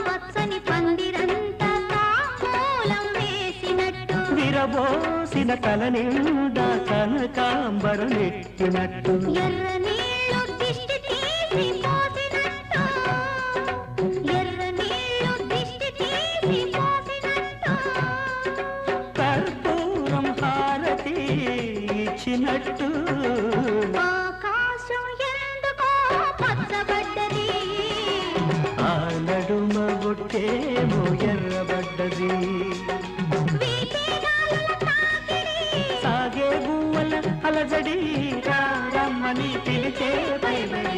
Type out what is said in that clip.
పచ్చని పందిరంతా తాంబూలం వేసినట్టు విరబోసిన తల నిండా కనకాంబరం నెట్టినట్టు ఎర్ర నీళ్ళు దిష్టి తీసి పోసినట్టు ఎర్ర నీళ్ళు దిష్టి తీసి పోసినట్టు కర్పూరం హారతి ఇచ్చినట్టు ఆకాశం ఎందుకో పచ్చబడ్డది ఆ నడుమ బొట్టేమో ఎర్రబడ్డది సాగే గువ్వల అలజడి రమ్మని పిలిచే పైబడి